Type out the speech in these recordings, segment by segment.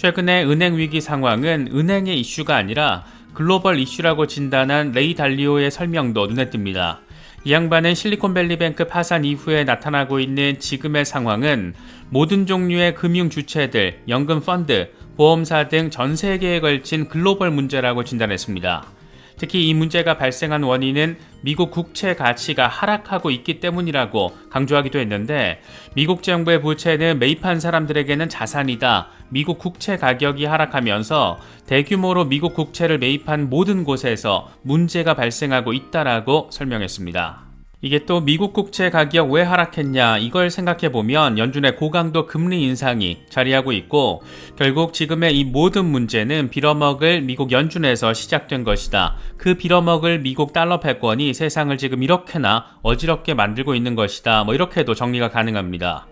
최근의 은행 위기 상황은 은행의 이슈가 아니라 글로벌 이슈라고 진단한 레이 달리오의 설명도 눈에 띕니다. 이 양반은 실리콘밸리뱅크 파산 이후에 나타나고 있는 지금의 상황은 모든 종류의 금융 주체들, 연금 펀드, 보험사 등 전 세계에 걸친 글로벌 문제라고 진단했습니다. 특히 이 문제가 발생한 원인은 미국 국채 가치가 하락하고 있기 때문이라고 강조하기도 했는데, 미국 정부의 부채는 매입한 사람들에게는 자산이다. 미국 국채 가격이 하락하면서 대규모로 미국 국채를 매입한 모든 곳에서 문제가 발생하고 있다라고 설명했습니다. 이게 또 미국 국채 가격 왜 하락했냐, 이걸 생각해보면 연준의 고강도 금리 인상이 자리하고 있고, 결국 지금의 이 모든 문제는 빌어먹을 미국 연준에서 시작된 것이다. 그 빌어먹을 미국 달러 패권이 세상을 지금 이렇게나 어지럽게 만들고 있는 것이다. 이렇게도 정리가 가능합니다.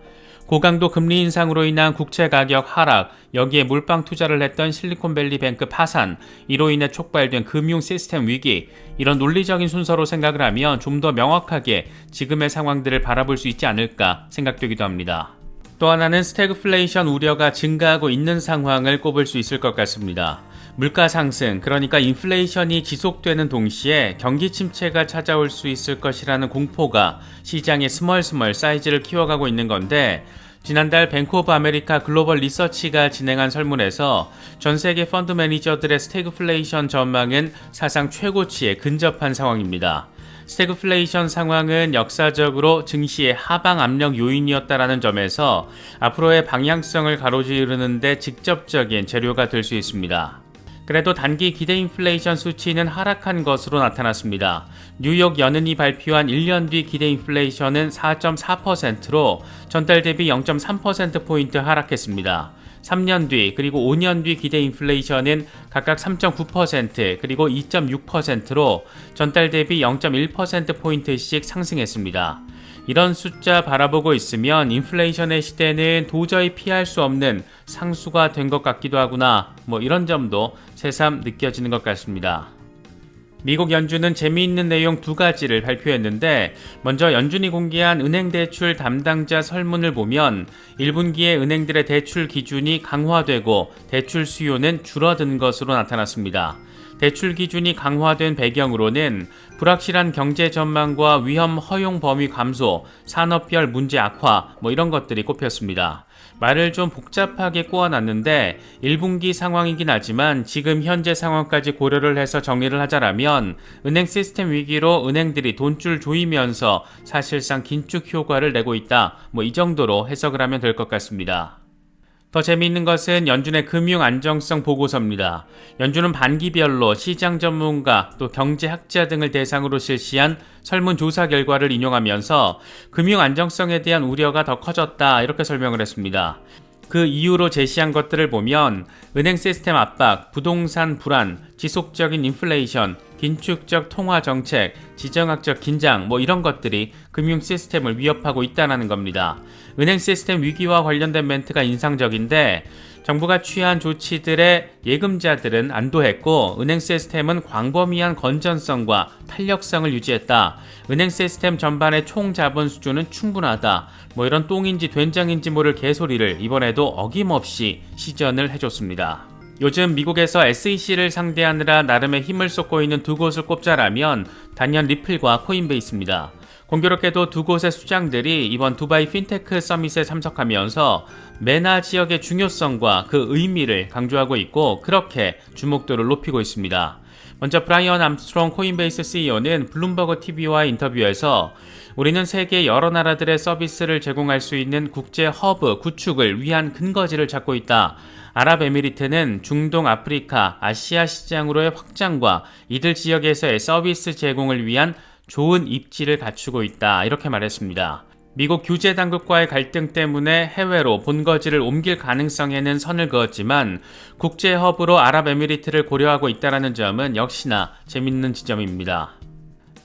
고강도 금리 인상으로 인한 국채 가격 하락, 여기에 몰빵 투자를 했던 실리콘밸리뱅크 파산, 이로 인해 촉발된 금융 시스템 위기, 이런 논리적인 순서로 생각을 하면 좀 더 명확하게 지금의 상황들을 바라볼 수 있지 않을까 생각되기도 합니다. 또 하나는 스태그플레이션 우려가 증가하고 있는 상황을 꼽을 수 있을 것 같습니다. 물가 상승, 그러니까 인플레이션이 지속되는 동시에 경기 침체가 찾아올 수 있을 것이라는 공포가 시장의 스멀스멀 사이즈를 키워가고 있는 건데, 지난달 뱅크 오브 아메리카 글로벌 리서치가 진행한 설문에서 전 세계 펀드 매니저들의 스태그플레이션 전망은 사상 최고치에 근접한 상황입니다. 스태그플레이션 상황은 역사적으로 증시의 하방 압력 요인이었다라는 점에서 앞으로의 방향성을 가로지르는 데 직접적인 재료가 될 수 있습니다. 그래도 단기 기대 인플레이션 수치는 하락한 것으로 나타났습니다. 뉴욕 연은이 발표한 1년 뒤 기대 인플레이션은 4.4%로 전달 대비 0.3%포인트 하락했습니다. 3년 뒤 그리고 5년 뒤 기대 인플레이션은 각각 3.9% 그리고 2.6%로 전달 대비 0.1%포인트씩 상승했습니다. 이런 숫자 바라보고 있으면 인플레이션의 시대는 도저히 피할 수 없는 상수가 된 것 같기도 하구나, 이런 점도 새삼 느껴지는 것 같습니다. 미국 연준은 재미있는 내용 두 가지를 발표했는데, 먼저 연준이 공개한 은행 대출 담당자 설문을 보면 1분기에 은행들의 대출 기준이 강화되고 대출 수요는 줄어든 것으로 나타났습니다. 대출 기준이 강화된 배경으로는 불확실한 경제 전망과 위험 허용 범위 감소, 산업별 문제 악화, 이런 것들이 꼽혔습니다. 말을 좀 복잡하게 꼬아놨는데 1분기 상황이긴 하지만 지금 현재 상황까지 고려를 해서 정리를 하자라면 은행 시스템 위기로 은행들이 돈줄 조이면서 사실상 긴축 효과를 내고 있다. 이 정도로 해석을 하면 될 것 같습니다. 더 재미있는 것은 연준의 금융 안정성 보고서입니다. 연준은 반기별로 시장 전문가 또 경제학자 등을 대상으로 실시한 설문조사 결과를 인용하면서 금융 안정성에 대한 우려가 더 커졌다, 이렇게 설명을 했습니다. 그 이유로 제시한 것들을 보면 은행 시스템 압박, 부동산 불안, 지속적인 인플레이션, 긴축적 통화 정책, 지정학적 긴장, 이런 것들이 금융 시스템을 위협하고 있다는 겁니다. 은행 시스템 위기와 관련된 멘트가 인상적인데, 정부가 취한 조치들에 예금자들은 안도했고 은행 시스템은 광범위한 건전성과 탄력성을 유지했다. 은행 시스템 전반의 총 자본 수준은 충분하다. 이런 똥인지 된장인지 모를 개소리를 이번에도 어김없이 시전을 해줬습니다. 요즘 미국에서 SEC를 상대하느라 나름의 힘을 쏟고 있는 두 곳을 꼽자라면 단연 리플과 코인베이스입니다. 공교롭게도 두 곳의 수장들이 이번 두바이 핀테크 서밋에 참석하면서 메나 지역의 중요성과 그 의미를 강조하고 있고, 그렇게 주목도를 높이고 있습니다. 먼저 브라이언 암스트롱 코인베이스 CEO는 블룸버그 TV와 인터뷰에서 우리는 세계 여러 나라들의 서비스를 제공할 수 있는 국제 허브 구축을 위한 근거지를 찾고 있다. 아랍에미리트는 중동, 아프리카, 아시아 시장으로의 확장과 이들 지역에서의 서비스 제공을 위한 좋은 입지를 갖추고 있다, 이렇게 말했습니다. 미국 규제 당국과의 갈등 때문에 해외로 본거지를 옮길 가능성에는 선을 그었지만 국제 허브로 아랍에미리트를 고려하고 있다는 점은 역시나 재밌는 지점입니다.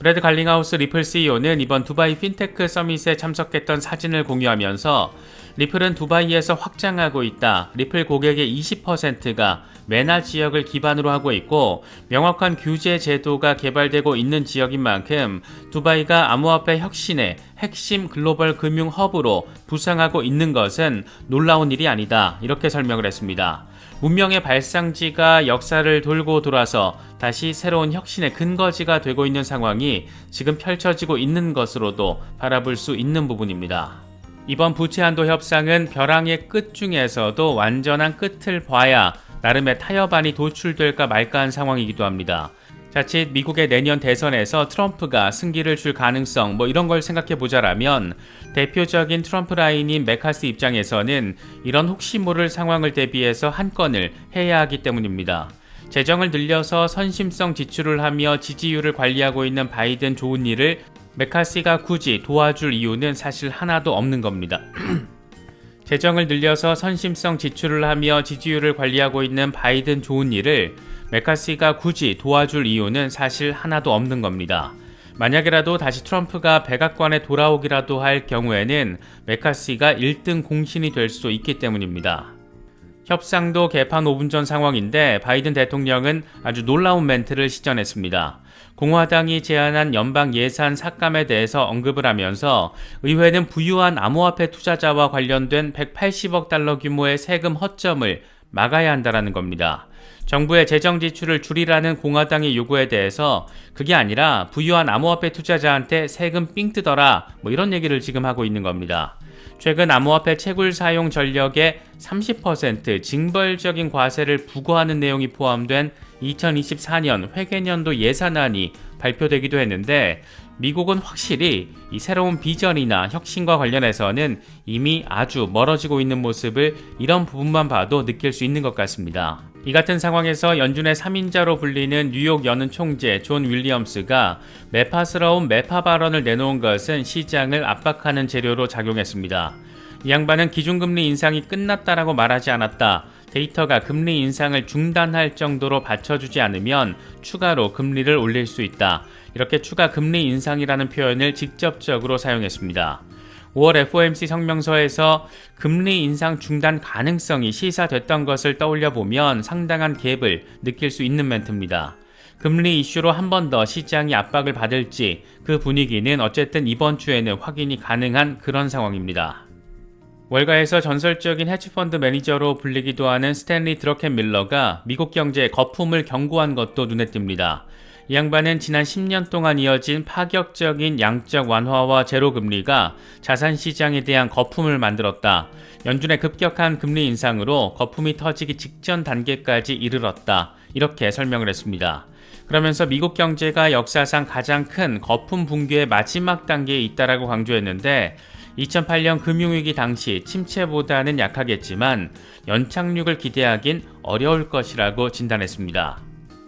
브래드 갈링하우스 리플 CEO는 이번 두바이 핀테크 서밋에 참석했던 사진을 공유하면서 리플은 두바이에서 확장하고 있다. 리플 고객의 20%가 메나 지역을 기반으로 하고 있고 명확한 규제 제도가 개발되고 있는 지역인 만큼 두바이가 암호화폐 혁신의 핵심 글로벌 금융 허브로 부상하고 있는 것은 놀라운 일이 아니다. 이렇게 설명을 했습니다. 문명의 발상지가 역사를 돌고 돌아서 다시 새로운 혁신의 근거지가 되고 있는 상황이 지금 펼쳐지고 있는 것으로도 바라볼 수 있는 부분입니다. 이번 부채한도 협상은 벼랑의 끝 중에서도 완전한 끝을 봐야 나름의 타협안이 도출될까 말까한 상황이기도 합니다. 자칫 미국의 내년 대선에서 트럼프가 승기를 줄 가능성 이런 걸 생각해보자라면 대표적인 트럼프 라인인 메카시 입장에서는 이런 혹시 모를 상황을 대비해서 한 건을 해야 하기 때문입니다. 재정을 늘려서 선심성 지출을 하며 지지율을 관리하고 있는 바이든 좋은 일을 메카시가 굳이 도와줄 이유는 사실 하나도 없는 겁니다. 재정을 늘려서 선심성 지출을 하며 지지율을 관리하고 있는 바이든 좋은 일을 메카시가 굳이 도와줄 이유는 사실 하나도 없는 겁니다. 만약이라도 다시 트럼프가 백악관에 돌아오기라도 할 경우에는 메카시가 1등 공신이 될 수 있기 때문입니다. 협상도 개판 5분 전 상황인데 바이든 대통령은 아주 놀라운 멘트를 시전했습니다. 공화당이 제안한 연방 예산 삭감에 대해서 언급을 하면서 의회는 부유한 암호화폐 투자자와 관련된 180억 달러 규모의 세금 허점을 막아야 한다는 겁니다. 정부의 재정 지출을 줄이라는 공화당의 요구에 대해서 그게 아니라 부유한 암호화폐 투자자한테 세금 삥 뜯어라 이런 얘기를 지금 하고 있는 겁니다. 최근 암호화폐 채굴 사용 전력의 30% 징벌적인 과세를 부과하는 내용이 포함된 2024년 회계년도 예산안이 발표되기도 했는데 미국은 확실히 이 새로운 비전이나 혁신과 관련해서는 이미 아주 멀어지고 있는 모습을 이런 부분만 봐도 느낄 수 있는 것 같습니다. 이 같은 상황에서 연준의 3인자로 불리는 뉴욕 연은 총재 존 윌리엄스가 매파스러운 매파 발언을 내놓은 것은 시장을 압박하는 재료로 작용했습니다. 이 양반은 기준금리 인상이 끝났다라고 말하지 않았다. 데이터가 금리 인상을 중단할 정도로 받쳐주지 않으면 추가로 금리를 올릴 수 있다. 이렇게 추가 금리 인상이라는 표현을 직접적으로 사용했습니다. 5월 FOMC 성명서에서 금리 인상 중단 가능성이 시사됐던 것을 떠올려 보면 상당한 갭을 느낄 수 있는 멘트입니다. 금리 이슈로 한 번 더 시장이 압박을 받을지 그 분위기는 어쨌든 이번 주에는 확인이 가능한 그런 상황입니다. 월가에서 전설적인 헤지펀드 매니저로 불리기도 하는 스탠리 드러켄밀러가 미국 경제의 거품을 경고한 것도 눈에 띕니다. 이 양반은 지난 10년 동안 이어진 파격적인 양적 완화와 제로금리가 자산시장에 대한 거품을 만들었다. 연준의 급격한 금리 인상으로 거품이 터지기 직전 단계까지 이르렀다. 이렇게 설명을 했습니다. 그러면서 미국 경제가 역사상 가장 큰 거품 붕괴의 마지막 단계에 있다라고 강조했는데 2008년 금융위기 당시 침체보다는 약하겠지만 연착륙을 기대하긴 어려울 것이라고 진단했습니다.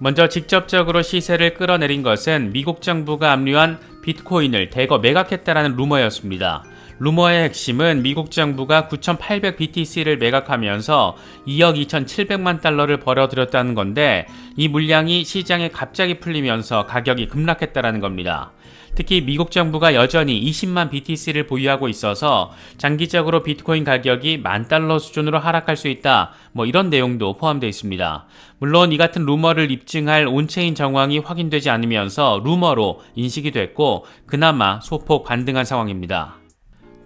먼저 직접적으로 시세를 끌어내린 것은 미국 정부가 압류한 비트코인을 대거 매각했다라는 루머였습니다. 루머의 핵심은 미국 정부가 9,800 BTC를 매각하면서 2억 2,700만 달러를 벌어들였다는 건데 이 물량이 시장에 갑자기 풀리면서 가격이 급락했다라는 겁니다. 특히 미국 정부가 여전히 20만 BTC를 보유하고 있어서 장기적으로 비트코인 가격이 $10,000 수준으로 하락할 수 있다. 이런 내용도 포함되어 있습니다. 물론 이 같은 루머를 입증할 온체인 정황이 확인되지 않으면서 루머로 인식이 됐고 그나마 소폭 반등한 상황입니다.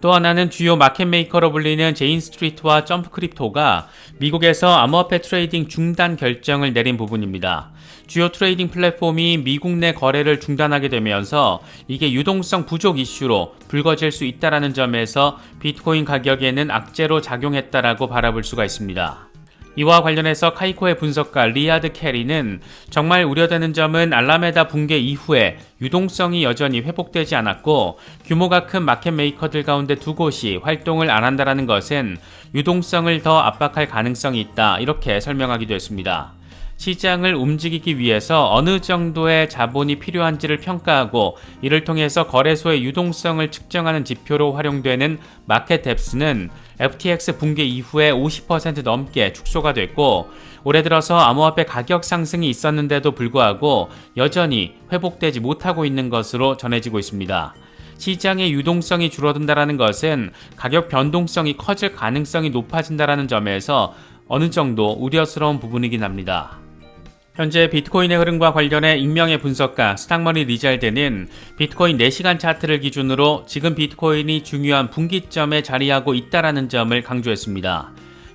또 하나는 주요 마켓메이커로 불리는 제인 스트리트와 점프 크립토가 미국에서 암호화폐 트레이딩 중단 결정을 내린 부분입니다. 주요 트레이딩 플랫폼이 미국 내 거래를 중단하게 되면서 이게 유동성 부족 이슈로 불거질 수 있다는 점에서 비트코인 가격에는 악재로 작용했다라고 바라볼 수가 있습니다. 이와 관련해서 카이코의 분석가 리아드 캐리는 정말 우려되는 점은 알라메다 붕괴 이후에 유동성이 여전히 회복되지 않았고 규모가 큰 마켓 메이커들 가운데 두 곳이 활동을 안 한다는 것은 유동성을 더 압박할 가능성이 있다. 이렇게 설명하기도 했습니다. 시장을 움직이기 위해서 어느 정도의 자본이 필요한지를 평가하고 이를 통해서 거래소의 유동성을 측정하는 지표로 활용되는 마켓 뎁스는 FTX 붕괴 이후에 50% 넘게 축소가 됐고 올해 들어서 암호화폐 가격 상승이 있었는데도 불구하고 여전히 회복되지 못하고 있는 것으로 전해지고 있습니다. 시장의 유동성이 줄어든다는 것은 가격 변동성이 커질 가능성이 높아진다는 점에서 어느 정도 우려스러운 부분이긴 합니다. 현재 비트코인의 흐름과 관련해 익명의 분석가 스탁머니 리잘드는 비트코인 4시간 차트를 기준으로 지금 비트코인이 중요한 분기점에 자리하고 있다는 점을 강조했습니다.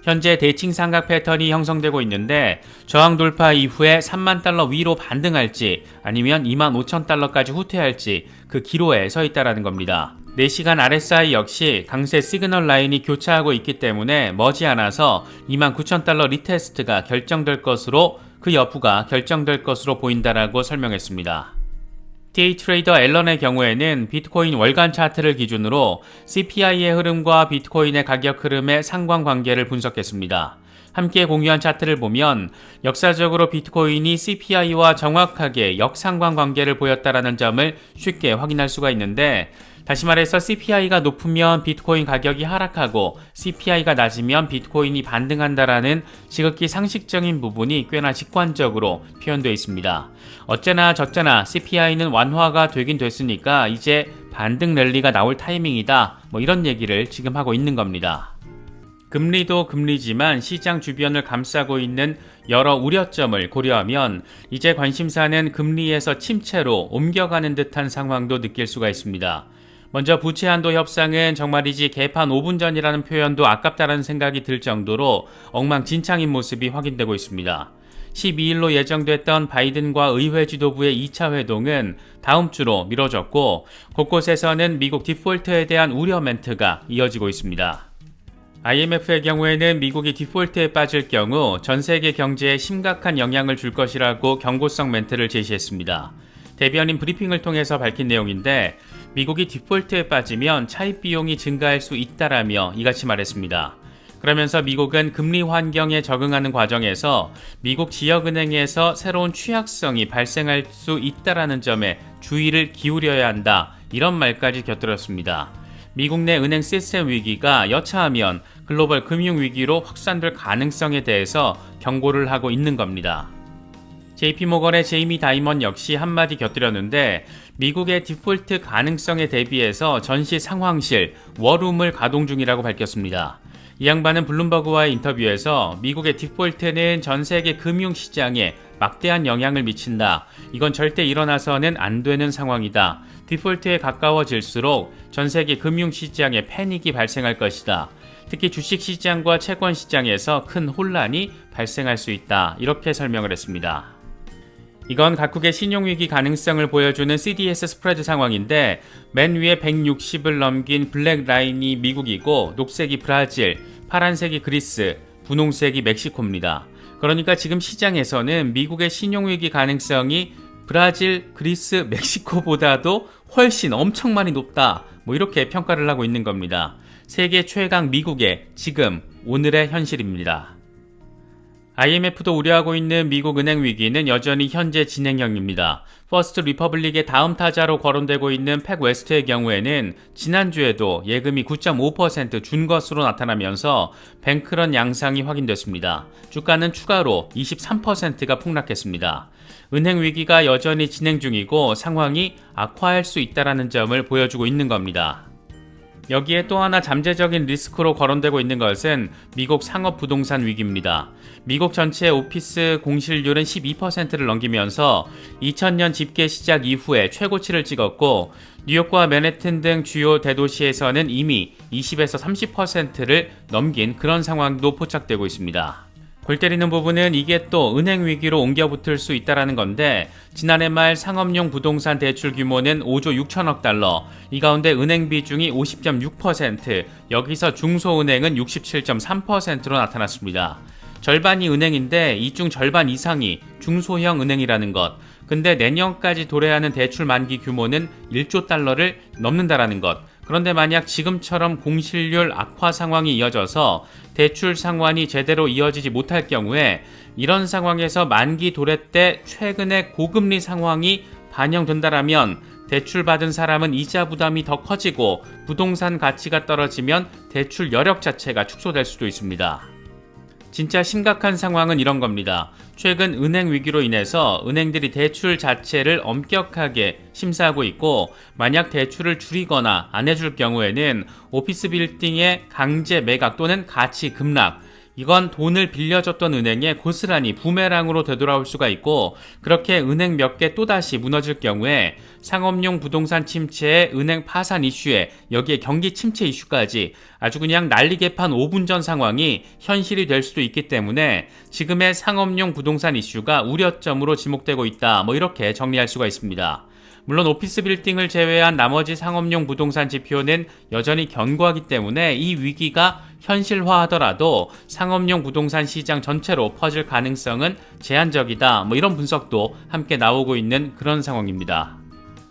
현재 대칭 삼각 패턴이 형성되고 있는데 저항 돌파 이후에 3만 달러 위로 반등할지 아니면 2만 5천 달러까지 후퇴할지 그 기로에 서 있다는 겁니다. 4시간 RSI 역시 강세 시그널 라인이 교차하고 있기 때문에 머지않아서 2만 9천 달러 리테스트가 결정될 것으로 그 여부가 결정될 것으로 보인다라고 설명했습니다. TA 트레이더 앨런의 경우에는 비트코인 월간 차트를 기준으로 CPI의 흐름과 비트코인의 가격 흐름의 상관관계를 분석했습니다. 함께 공유한 차트를 보면 역사적으로 비트코인이 CPI와 정확하게 역상관관계를 보였다는 점을 쉽게 확인할 수가 있는데, 다시 말해서 CPI가 높으면 비트코인 가격이 하락하고 CPI가 낮으면 비트코인이 반등한다라는 지극히 상식적인 부분이 꽤나 직관적으로 표현되어 있습니다. 어째나 저째나 CPI는 완화가 되긴 됐으니까 이제 반등 랠리가 나올 타이밍이다, 이런 얘기를 지금 하고 있는 겁니다. 금리도 금리지만 시장 주변을 감싸고 있는 여러 우려점을 고려하면 이제 관심사는 금리에서 침체로 옮겨가는 듯한 상황도 느낄 수가 있습니다. 먼저 부채 한도 협상은 정말이지 개판 5분 전이라는 표현도 아깝다는 생각이 들 정도로 엉망진창인 모습이 확인되고 있습니다. 12일로 예정됐던 바이든과 의회 지도부의 2차 회동은 다음 주로 미뤄졌고, 곳곳에서는 미국 디폴트에 대한 우려 멘트가 이어지고 있습니다. IMF의 경우에는 미국이 디폴트에 빠질 경우 전 세계 경제에 심각한 영향을 줄 것이라고 경고성 멘트를 제시했습니다. 대변인 브리핑을 통해서 밝힌 내용인데, 미국이 디폴트에 빠지면 차입 비용이 증가할 수 있다라며 이같이 말했습니다. 그러면서 미국은 금리 환경에 적응하는 과정에서 미국 지역은행에서 새로운 취약성이 발생할 수 있다라는 점에 주의를 기울여야 한다, 이런 말까지 곁들였습니다. 미국 내 은행 시스템 위기가 여차하면 글로벌 금융 위기로 확산될 가능성에 대해서 경고를 하고 있는 겁니다. JP모건의 제이미 다이먼 역시 한마디 곁들였는데, 미국의 디폴트 가능성에 대비해서 전시 상황실 워룸을 가동 중이라고 밝혔습니다. 이 양반은 블룸버그와의 인터뷰에서 미국의 디폴트는 전 세계 금융시장에 막대한 영향을 미친다, 이건 절대 일어나서는 안 되는 상황이다, 디폴트에 가까워질수록 전 세계 금융시장에 패닉이 발생할 것이다, 특히 주식시장과 채권시장에서 큰 혼란이 발생할 수 있다, 이렇게 설명을 했습니다. 이건 각국의 신용위기 가능성을 보여주는 CDS 스프레드 상황인데, 맨 위에 160을 넘긴 블랙 라인이 미국이고 녹색이 브라질, 파란색이 그리스, 분홍색이 멕시코입니다. 그러니까 지금 시장에서는 미국의 신용위기 가능성이 브라질, 그리스, 멕시코보다도 훨씬 엄청 많이 높다, 이렇게 평가를 하고 있는 겁니다. 세계 최강 미국의 지금 오늘의 현실입니다. IMF도 우려하고 있는 미국 은행 위기는 여전히 현재 진행형입니다. 퍼스트 리퍼블릭의 다음 타자로 거론되고 있는 팩웨스트의 경우에는 지난주에도 예금이 9.5% 준 것으로 나타나면서 뱅크런 양상이 확인됐습니다. 주가는 추가로 23%가 폭락했습니다. 은행 위기가 여전히 진행 중이고 상황이 악화할 수 있다는 점을 보여주고 있는 겁니다. 여기에 또 하나 잠재적인 리스크로 거론되고 있는 것은 미국 상업부동산 위기입니다. 미국 전체 오피스 공실률은 12%를 넘기면서 2000년 집계 시작 이후에 최고치를 찍었고, 뉴욕과 맨해튼 등 주요 대도시에서는 이미 20에서 30%를 넘긴 그런 상황도 포착되고 있습니다. 골 때리는 부분은 이게 또 은행 위기로 옮겨붙을 수 있다는 건데, 지난해 말 상업용 부동산 대출 규모는 5조 6천억 달러, 이 가운데 은행 비중이 50.6%, 여기서 중소은행은 67.3%로 나타났습니다. 절반이 은행인데 이 중 절반 이상이 중소형 은행이라는 것, 근데 내년까지 도래하는 대출 만기 규모는 1조 달러를 넘는다라는 것. 그런데 만약 지금처럼 공실률 악화 상황이 이어져서 대출 상환이 제대로 이어지지 못할 경우에, 이런 상황에서 만기 도래 때 최근의 고금리 상황이 반영된다라면 대출 받은 사람은 이자 부담이 더 커지고 부동산 가치가 떨어지면 대출 여력 자체가 축소될 수도 있습니다. 진짜 심각한 상황은 이런 겁니다. 최근 은행 위기로 인해서 은행들이 대출 자체를 엄격하게 심사하고 있고, 만약 대출을 줄이거나 안 해줄 경우에는 오피스 빌딩의 강제 매각 또는 가치 급락, 이건 돈을 빌려줬던 은행에 고스란히 부메랑으로 되돌아올 수가 있고, 그렇게 은행 몇 개 또다시 무너질 경우에 상업용 부동산 침체에 은행 파산 이슈에 여기에 경기 침체 이슈까지 아주 그냥 난리개판 5분 전 상황이 현실이 될 수도 있기 때문에 지금의 상업용 부동산 이슈가 우려점으로 지목되고 있다, 이렇게 정리할 수가 있습니다. 물론 오피스 빌딩을 제외한 나머지 상업용 부동산 지표는 여전히 견고하기 때문에 이 위기가 현실화하더라도 상업용 부동산 시장 전체로 퍼질 가능성은 제한적이다, 이런 분석도 함께 나오고 있는 그런 상황입니다.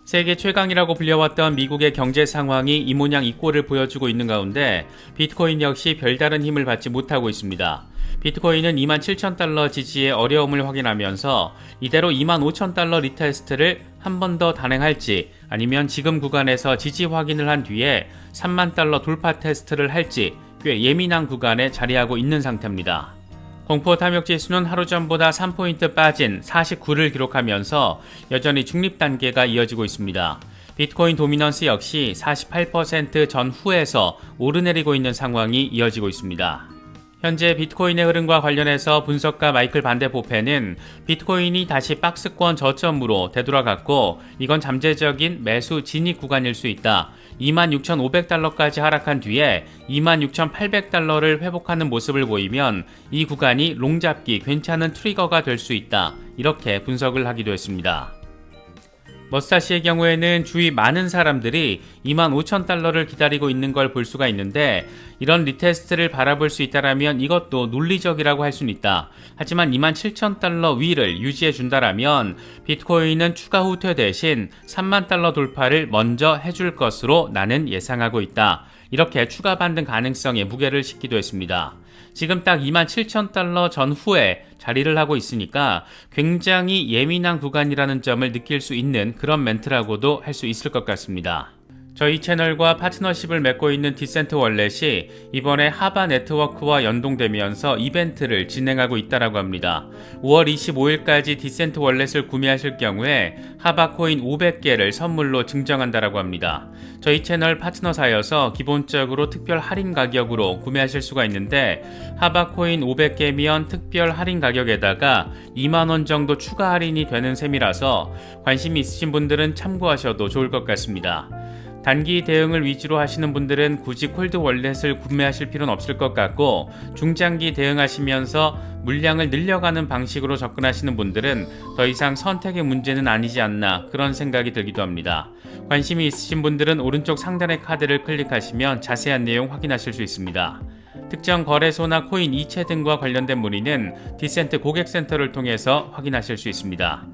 세계 최강이라고 불려왔던 미국의 경제 상황이 이 모양 이 꼴을 보여주고 있는 가운데 비트코인 역시 별다른 힘을 받지 못하고 있습니다. 비트코인은 27,000달러 지지의 어려움을 확인하면서 이대로 25,000달러 리테스트를 한 번 더 단행할지 아니면 지금 구간에서 지지 확인을 한 뒤에 30,000달러 돌파 테스트를 할지 꽤 예민한 구간에 자리하고 있는 상태입니다. 공포 탐욕 지수는 하루 전보다 3포인트 빠진 49를 기록하면서 여전히 중립 단계가 이어지고 있습니다. 비트코인 도미넌스 역시 48% 전후에서 오르내리고 있는 상황이 이어지고 있습니다. 현재 비트코인의 흐름과 관련해서 분석가 마이클 반데포페는 비트코인이 다시 박스권 저점으로 되돌아갔고 이건 잠재적인 매수 진입 구간일 수 있다. 26,500달러까지 하락한 뒤에 26,800달러를 회복하는 모습을 보이면 이 구간이 롱 잡기 괜찮은 트리거가 될 수 있다. 이렇게 분석을 하기도 했습니다. 머스타시의 경우에는 주위 많은 사람들이 25,000달러를 기다리고 있는 걸 볼 수가 있는데 이런 리테스트를 바라볼 수 있다라면 이것도 논리적이라고 할 수는 있다. 하지만 27,000달러 위를 유지해 준다라면 비트코인은 추가 후퇴 대신 30,000달러 돌파를 먼저 해줄 것으로 나는 예상하고 있다. 이렇게 추가 반등 가능성에 무게를 싣기도 했습니다. 지금 딱 27,000달러 전후에 자리를 하고 있으니까 굉장히 예민한 구간이라는 점을 느낄 수 있는 그런 멘트라고도 할 수 있을 것 같습니다. 저희 채널과 파트너십을 맺고 있는 디센트 월렛이 이번에 하바 네트워크와 연동되면서 이벤트를 진행하고 있다고 합니다. 5월 25일까지 디센트 월렛을 구매하실 경우에 하바 코인 500개를 선물로 증정한다고 합니다. 저희 채널 파트너사여서 기본적으로 특별 할인 가격으로 구매하실 수가 있는데 하바 코인 500개면 특별 할인 가격에다가 2만원 정도 추가 할인이 되는 셈이라서 관심이 있으신 분들은 참고하셔도 좋을 것 같습니다. 단기 대응을 위주로 하시는 분들은 굳이 콜드 월렛을 구매하실 필요는 없을 것 같고 중장기 대응하시면서 물량을 늘려가는 방식으로 접근하시는 분들은 더 이상 선택의 문제는 아니지 않나 그런 생각이 들기도 합니다. 관심이 있으신 분들은 오른쪽 상단의 카드를 클릭하시면 자세한 내용 확인하실 수 있습니다. 특정 거래소나 코인 이체 등과 관련된 문의는 디센트 고객센터를 통해서 확인하실 수 있습니다.